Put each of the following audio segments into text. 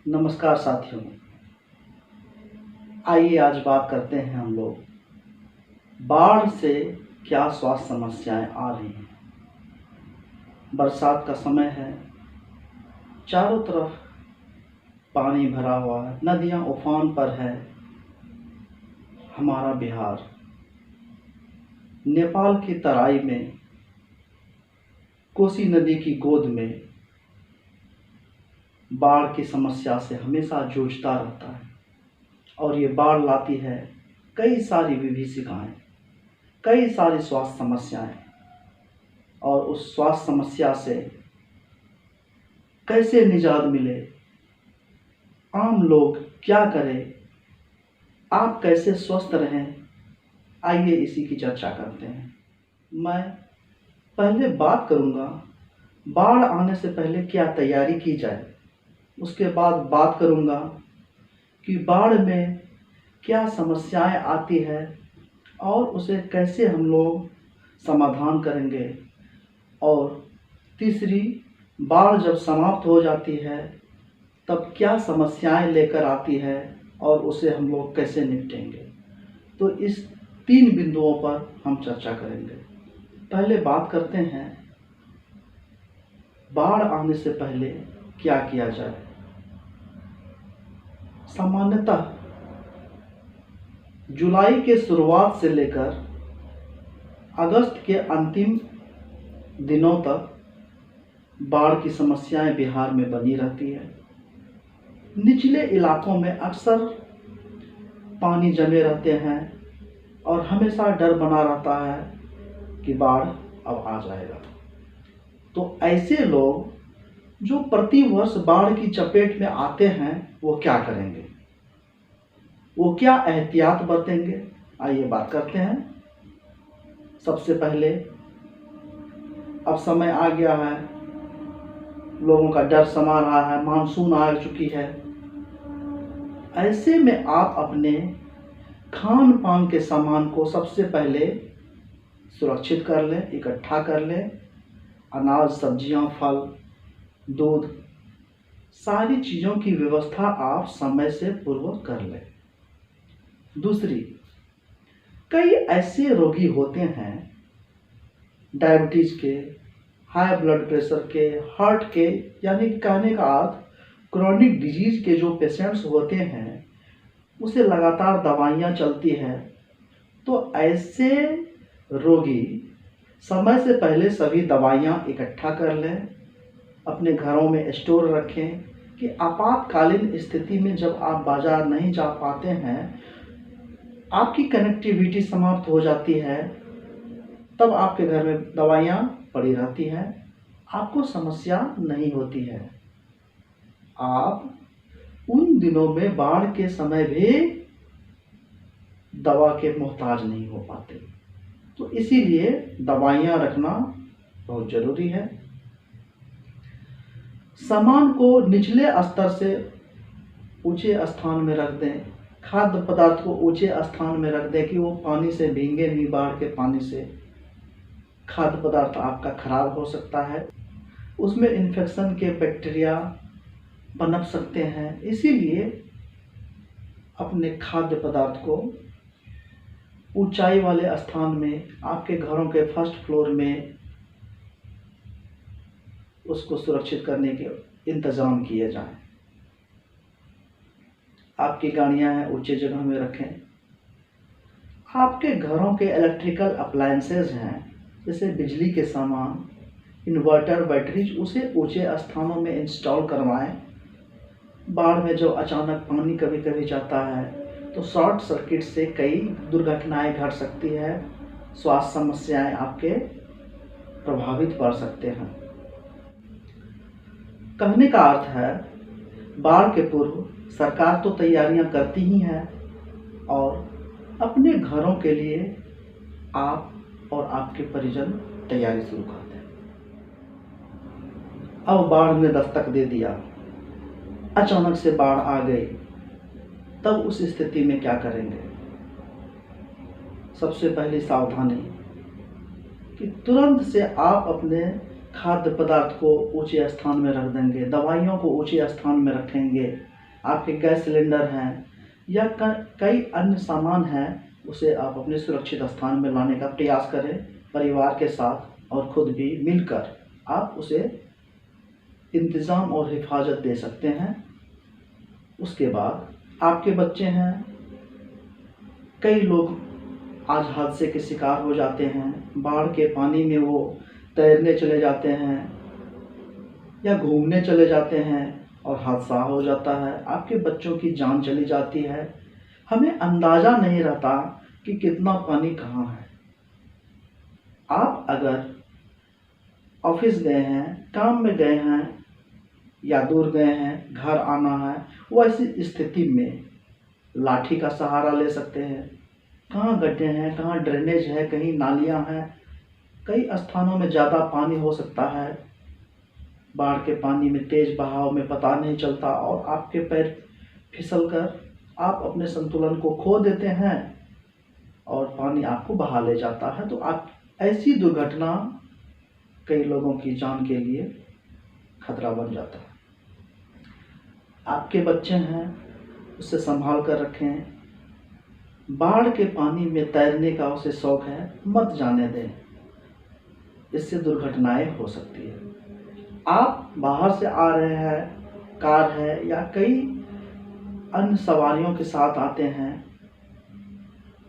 नमस्कार साथियों। आइए आज बात करते हैं हम लोग बाढ़ से क्या स्वास्थ्य समस्याएं आ रही हैं। बरसात का समय है, चारों तरफ पानी भरा हुआ है, नदियां उफान पर है। हमारा बिहार नेपाल की तराई में कोसी नदी की गोद में बाढ़ की समस्या से हमेशा जूझता रहता है और ये बाढ़ लाती है कई सारी विभीषिकाएं, कई सारी स्वास्थ्य समस्याएं। और उस स्वास्थ्य समस्या से कैसे निजात मिले, आम लोग क्या करें, आप कैसे स्वस्थ रहें, आइए इसी की चर्चा करते हैं। मैं पहले बात करूंगा बाढ़ आने से पहले क्या तैयारी की जाए, उसके बाद बात करूंगा कि बाढ़ में क्या समस्याएं आती है और उसे कैसे हम लोग समाधान करेंगे, और तीसरी, बाढ़ जब समाप्त हो जाती है तब क्या समस्याएं लेकर आती है और उसे हम लोग कैसे निपटेंगे। तो इस 3 बिंदुओं पर हम चर्चा करेंगे। पहले बात करते हैं बाढ़ आने से पहले क्या किया जाए। सामान्यतः जुलाई के शुरुआत से लेकर अगस्त के अंतिम दिनों तक बाढ़ की समस्याएं बिहार में बनी रहती है। निचले इलाकों में अक्सर पानी जमे रहते हैं और हमेशा डर बना रहता है कि बाढ़ अब आ जाएगा। तो ऐसे लोग जो प्रति वर्ष बाढ़ की चपेट में आते हैं वो क्या करेंगे, वो क्या एहतियात बरतेंगे, आइए बात करते हैं। सबसे पहले, अब समय आ गया है, लोगों का डर समा रहा है, मानसून आ चुकी है। ऐसे में आप अपने खान पान के सामान को सबसे पहले सुरक्षित कर लें, इकट्ठा कर लें। अनाज, सब्जियां, फल, दूध, सारी चीज़ों की व्यवस्था आप समय से पूर्व कर लें। दूसरी, कई ऐसे रोगी होते हैं डायबिटीज़ के, हाई ब्लड प्रेशर के, हार्ट के, यानी कहने का अर्थ क्रॉनिक डिजीज के जो पेशेंट्स होते हैं उसे लगातार दवाइयाँ चलती हैं। तो ऐसे रोगी समय से पहले सभी दवाइयाँ इकट्ठा कर लें, अपने घरों में स्टोर रखें कि आपातकालीन स्थिति में जब आप बाज़ार नहीं जा पाते हैं, आपकी कनेक्टिविटी समाप्त हो जाती है, तब आपके घर में दवाइयाँ पड़ी रहती हैं, आपको समस्या नहीं होती है। आप उन दिनों में बाढ़ के समय भी दवा के मोहताज नहीं हो पाते। तो इसीलिए दवाइयाँ रखना बहुत ज़रूरी है। सामान को निचले स्तर से ऊंचे स्थान में रख दें, खाद्य पदार्थ को ऊंचे स्थान में रख दें कि वो पानी से भीगे नहीं। बाढ़ के पानी से खाद्य पदार्थ आपका खराब हो सकता है, उसमें इन्फेक्शन के बैक्टीरिया पनप सकते हैं। इसीलिए अपने खाद्य पदार्थ को ऊंचाई वाले स्थान में, आपके घरों के फर्स्ट फ्लोर में उसको सुरक्षित करने के इंतज़ाम किए जाएं। आपकी गाड़ियां हैं, ऊंचे जगह में रखें। आपके घरों के इलेक्ट्रिकल अप्लायंसेज हैं, जैसे बिजली के सामान, इन्वर्टर, बैटरीज, उसे ऊंचे स्थानों में इंस्टॉल करवाएं। बाढ़ में जो अचानक पानी कभी कभी जाता है तो शॉर्ट सर्किट से कई दुर्घटनाएं घट सकती है, स्वास्थ्य समस्याएं आपके प्रभावित पड़ सकते हैं। कहने का अर्थ है, बाढ़ के पूर्व सरकार तो तैयारियां करती ही है और अपने घरों के लिए आप और आपके परिजन तैयारी शुरू कर दें। अब बाढ़ ने दस्तक दे दिया, अचानक से बाढ़ आ गई, तब उस स्थिति में क्या करेंगे। सबसे पहली सावधानी कि तुरंत से आप अपने खाद्य पदार्थ को ऊंचे स्थान में रख देंगे, दवाइयों को ऊंचे स्थान में रखेंगे, आपके गैस सिलेंडर हैं या कई अन्य सामान हैं, उसे आप अपने सुरक्षित स्थान में लाने का प्रयास करें परिवार के साथ, और खुद भी मिलकर आप उसे इंतज़ाम और हिफाजत दे सकते हैं। उसके बाद आपके बच्चे हैं, कई लोग आज हादसे के शिकार हो जाते हैं, बाढ़ के पानी में वो तैरने चले जाते हैं या घूमने चले जाते हैं और हादसा हो जाता है, आपके बच्चों की जान चली जाती है। हमें अंदाज़ा नहीं रहता कि कितना पानी कहाँ है। आप अगर ऑफिस गए हैं, काम में गए हैं या दूर गए हैं, घर आना है, वैसी स्थिति में लाठी का सहारा ले सकते हैं। कहाँ गड्ढे हैं, कहाँ ड्रेनेज है, कहीं नालियाँ हैं, कई स्थानों में ज़्यादा पानी हो सकता है। बाढ़ के पानी में तेज बहाव में पता नहीं चलता और आपके पैर फिसलकर आप अपने संतुलन को खो देते हैं और पानी आपको बहा ले जाता है। तो आप ऐसी दुर्घटना कई लोगों की जान के लिए खतरा बन जाता है। आपके बच्चे हैं, उसे संभाल कर रखें। बाढ़ के पानी में तैरने का उसे शौक है, मत जाने दें, इससे दुर्घटनाएं हो सकती है। आप बाहर से आ रहे हैं, कार है या कई अन्य सवारियों के साथ आते हैं,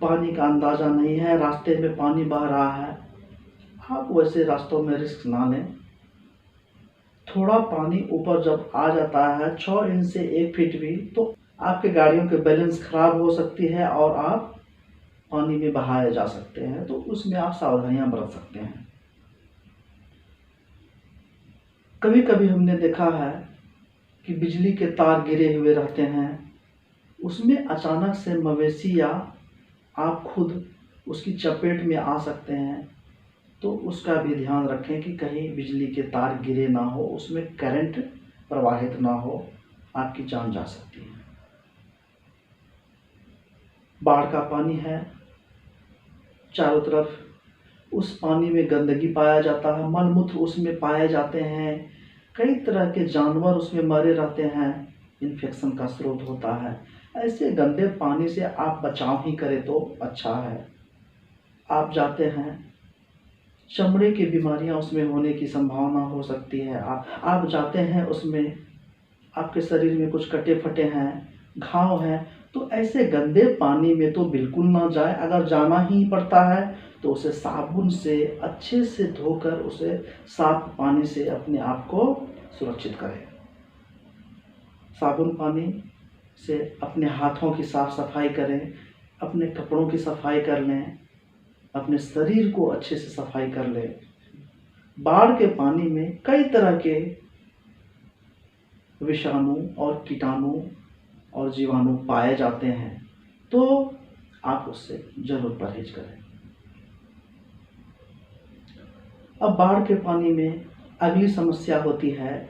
पानी का अंदाज़ा नहीं है, रास्ते में पानी बह रहा है, आप वैसे रास्तों में रिस्क ना लें। थोड़ा पानी ऊपर जब आ जाता है 6 इंच से 1 फीट भी, तो आपके गाड़ियों के बैलेंस खराब हो सकती है और आप पानी में बहाए जा सकते हैं। तो उसमें आप सावधानियां बरत सकते हैं। कभी कभी हमने देखा है कि बिजली के तार गिरे हुए रहते हैं, उसमें अचानक से मवेशी या आप खुद उसकी चपेट में आ सकते हैं। तो उसका भी ध्यान रखें कि कहीं बिजली के तार गिरे ना हो, उसमें करंट प्रवाहित ना हो, आपकी जान जा सकती है। बाढ़ का पानी है, चारों तरफ उस पानी में गंदगी पाया जाता है, मलमूत्र उसमें पाए जाते हैं, कई तरह के जानवर उसमें मरे रहते हैं, इन्फेक्शन का स्रोत होता है। ऐसे गंदे पानी से आप बचाव ही करें तो अच्छा है। आप जाते हैं, चमड़े की बीमारियां उसमें होने की संभावना हो सकती है। आप जाते हैं, उसमें आपके शरीर में कुछ कटे फटे हैं, घाव हैं, तो ऐसे गंदे पानी में तो बिल्कुल ना जाए। अगर जाना ही पड़ता है तो उसे साबुन से अच्छे से धोकर उसे साफ पानी से अपने आप को सुरक्षित करें। साबुन पानी से अपने हाथों की साफ सफाई करें, अपने कपड़ों की सफाई कर लें, अपने शरीर को अच्छे से सफाई कर लें। बाढ़ के पानी में कई तरह के विषाणु और कीटाणु और जीवाणु पाए जाते हैं, तो आप उससे जरूर परहेज करें। अब बाढ़ के पानी में अगली समस्या होती है,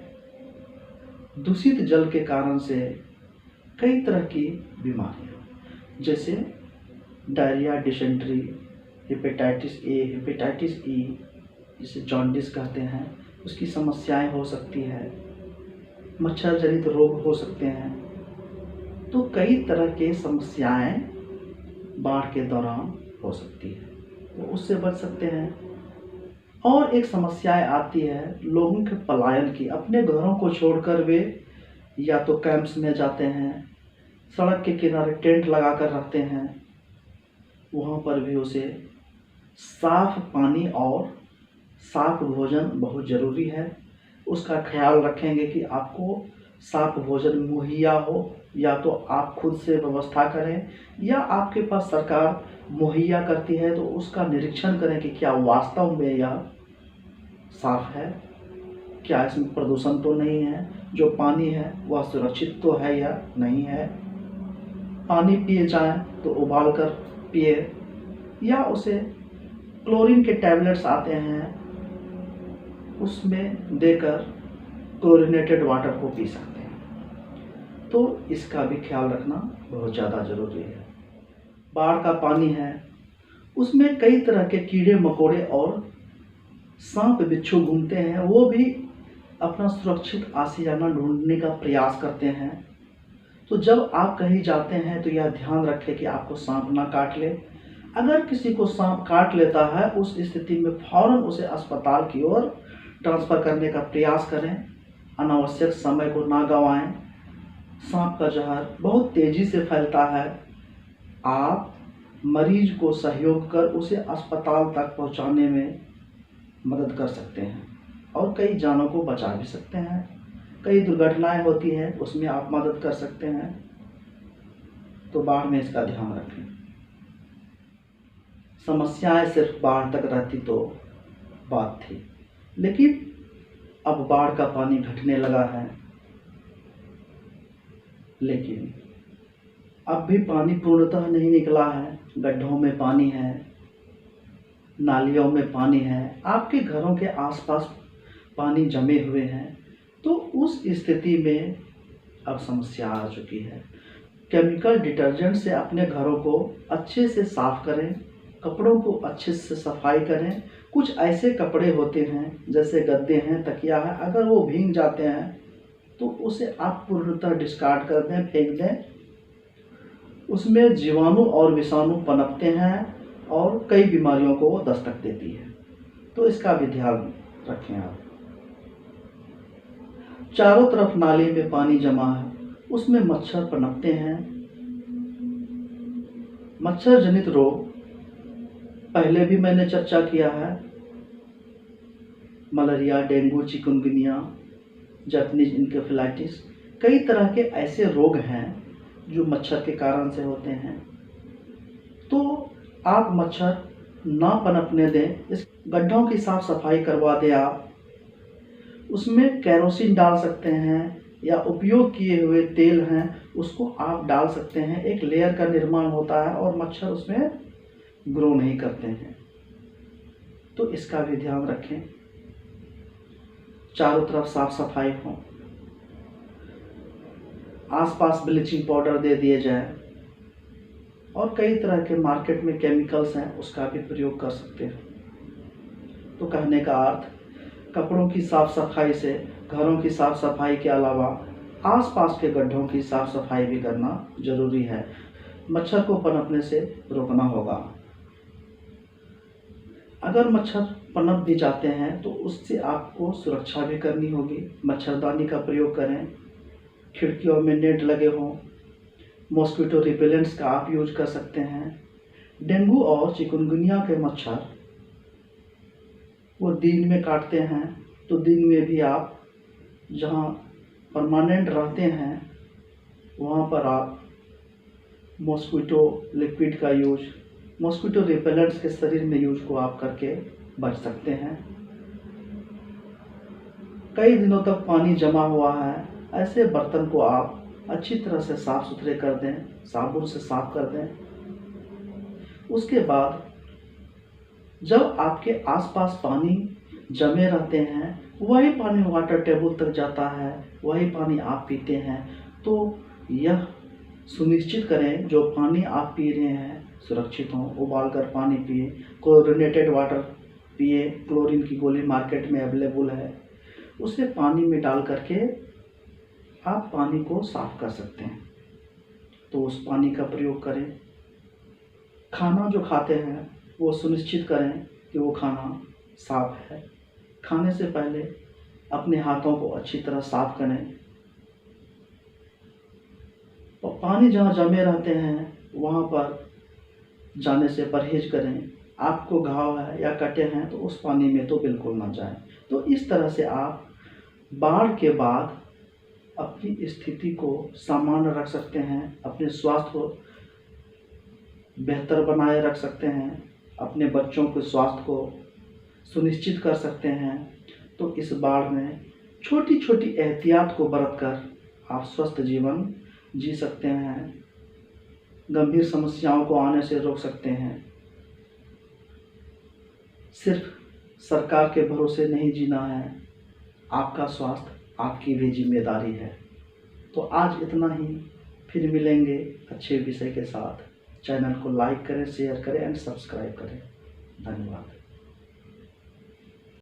दूषित जल के कारण से कई तरह की बीमारियां, जैसे diarrhoea, dysentery, hepatitis A, hepatitis E, जिसे जॉन्डिस कहते हैं, उसकी समस्याएं हो सकती है, मच्छर जनित रोग हो सकते हैं। तो कई तरह के समस्याएं बाढ़ के दौरान हो सकती है, तो उससे बच सकते हैं। और एक समस्याएं आती है लोगों के पलायन की। अपने घरों को छोड़कर वे या तो कैंप्स में जाते हैं, सड़क के किनारे टेंट लगा कर रखते हैं, वहाँ पर भी उसे साफ पानी और साफ भोजन बहुत ज़रूरी है। उसका ख्याल रखेंगे कि आपको साफ भोजन मुहैया हो, या तो आप खुद से व्यवस्था करें या आपके पास सरकार मुहैया करती है, तो उसका निरीक्षण करें कि क्या वास्तव में यह साफ है, क्या इसमें प्रदूषण तो नहीं है, जो पानी है वह सुरक्षित तो है या नहीं है। पानी पिए जाएं तो उबाल कर पिए, या उसे क्लोरीन के टैबलेट्स आते हैं उसमें देकर क्लोरीनेटेड वाटर को पी सकते हैं। तो इसका भी ख्याल रखना बहुत ज़्यादा ज़रूरी है। बाढ़ का पानी है, उसमें कई तरह के कीड़े मकोड़े और सांप बिच्छू घूमते हैं, वो भी अपना सुरक्षित आशियाना ढूंढने का प्रयास करते हैं। तो जब आप कहीं जाते हैं तो यह ध्यान रखें कि आपको सांप ना काट ले। अगर किसी को सांप काट लेता है, उस स्थिति में फौरन उसे अस्पताल की ओर ट्रांसफ़र करने का प्रयास करें। अनावश्यक समय को ना गंवाएं। सांप का जहर बहुत तेज़ी से फैलता है। आप मरीज को सहयोग कर उसे अस्पताल तक पहुंचाने में मदद कर सकते हैं और कई जानों को बचा भी सकते हैं। कई दुर्घटनाएं होती हैं, उसमें आप मदद कर सकते हैं। तो बाढ़ में इसका ध्यान रखें। समस्याएं सिर्फ बाढ़ तक रहती तो बात थी, लेकिन अब बाढ़ का पानी घटने लगा है, लेकिन अब भी पानी पूर्णतः नहीं निकला है। गड्ढों में पानी है, नालियों में पानी है, आपके घरों के आसपास पानी जमे हुए हैं। तो उस स्थिति में अब समस्या आ चुकी है। केमिकल डिटर्जेंट से अपने घरों को अच्छे से साफ करें, कपड़ों को अच्छे से सफाई करें। कुछ ऐसे कपड़े होते हैं जैसे गद्दे हैं, तकिया है, अगर वो भीग जाते हैं तो उसे आप पूर्णतः डिस्कार्ड कर दें, फेंक दें। उसमें जीवाणु और विषाणु पनपते हैं और कई बीमारियों को वो दस्तक देती है। तो इसका भी ध्यान रखें आप। चारों तरफ नाली में पानी जमा है, उसमें मच्छर पनपते हैं। मच्छर जनित रोग पहले भी मैंने चर्चा किया है। मलेरिया, डेंगू, चिकनगुनिया, जापानीज इंकेफेलाइटिस, कई तरह के ऐसे रोग हैं जो मच्छर के कारण से होते हैं। तो आप मच्छर ना पनपने दें। इस गड्ढों की साफ सफाई करवा दें आप। उसमें केरोसिन डाल सकते हैं या उपयोग किए हुए तेल हैं उसको आप डाल सकते हैं। एक लेयर का निर्माण होता है और मच्छर उसमें ग्रो नहीं करते हैं। तो इसका भी ध्यान रखें। चारों तरफ साफ सफाई हो, आसपास ब्लीचिंग पाउडर दे दिए जाए और कई तरह के मार्केट में केमिकल्स हैं, उसका भी प्रयोग कर सकते हैं। तो कहने का अर्थ, कपड़ों की साफ सफाई से घरों की साफ सफाई के अलावा आसपास के गड्ढों की साफ सफाई भी करना जरूरी है। मच्छर को पनपने से रोकना होगा। अगर मच्छर पनप भी जाते हैं तो उससे आपको सुरक्षा भी करनी होगी। मच्छरदानी का प्रयोग करें, खिड़कियों में नेट लगे हों, मॉस्किटो रिपेलेंट्स का आप यूज कर सकते हैं। डेंगू और चिकनगुनिया के मच्छर वो दिन में काटते हैं, तो दिन में भी आप जहाँ परमानेंट रहते हैं वहाँ पर आप मॉस्किटो लिक्विड का यूज, मॉस्किटो रिपेलेंट्स के शरीर में यूज को आप करके बच सकते हैं। कई दिनों तक पानी जमा हुआ है, ऐसे बर्तन को आप अच्छी तरह से साफ सुथरे कर दें, साबुन से साफ कर दें। उसके बाद जब आपके आसपास पानी जमे रहते हैं, वही पानी वाटर टेबल तक जाता है, वही पानी आप पीते हैं, तो यह सुनिश्चित करें जो पानी आप पी रहे हैं सुरक्षित हो। उबाल कर पानी पिए, क्लोरीनेटेड वाटर पिए, क्लोरीन की गोली मार्केट में अवेलेबल है, उसे पानी में डाल करके आप पानी को साफ कर सकते हैं। तो उस पानी का प्रयोग करें। खाना जो खाते हैं वो सुनिश्चित करें कि वो खाना साफ है। खाने से पहले अपने हाथों को अच्छी तरह साफ करें और पानी जहाँ जमे रहते हैं वहाँ पर जाने से परहेज करें। आपको घाव है या कटे हैं तो उस पानी में तो बिल्कुल ना जाएं। तो इस तरह से आप बाढ़ के बाद अपनी स्थिति को सामान्य रख सकते हैं, अपने स्वास्थ्य को बेहतर बनाए रख सकते हैं, अपने बच्चों के स्वास्थ्य को सुनिश्चित कर सकते हैं। तो इस बाढ़ में छोटी छोटी एहतियात को बरत कर आप स्वस्थ जीवन जी सकते हैं, गंभीर समस्याओं को आने से रोक सकते हैं। सिर्फ सरकार के भरोसे नहीं जीना है, आपका स्वास्थ्य आपकी भी जिम्मेदारी है। तो आज इतना ही, फिर मिलेंगे अच्छे विषय के साथ। चैनल को लाइक करें, शेयर करें एंड सब्सक्राइब करें। धन्यवाद।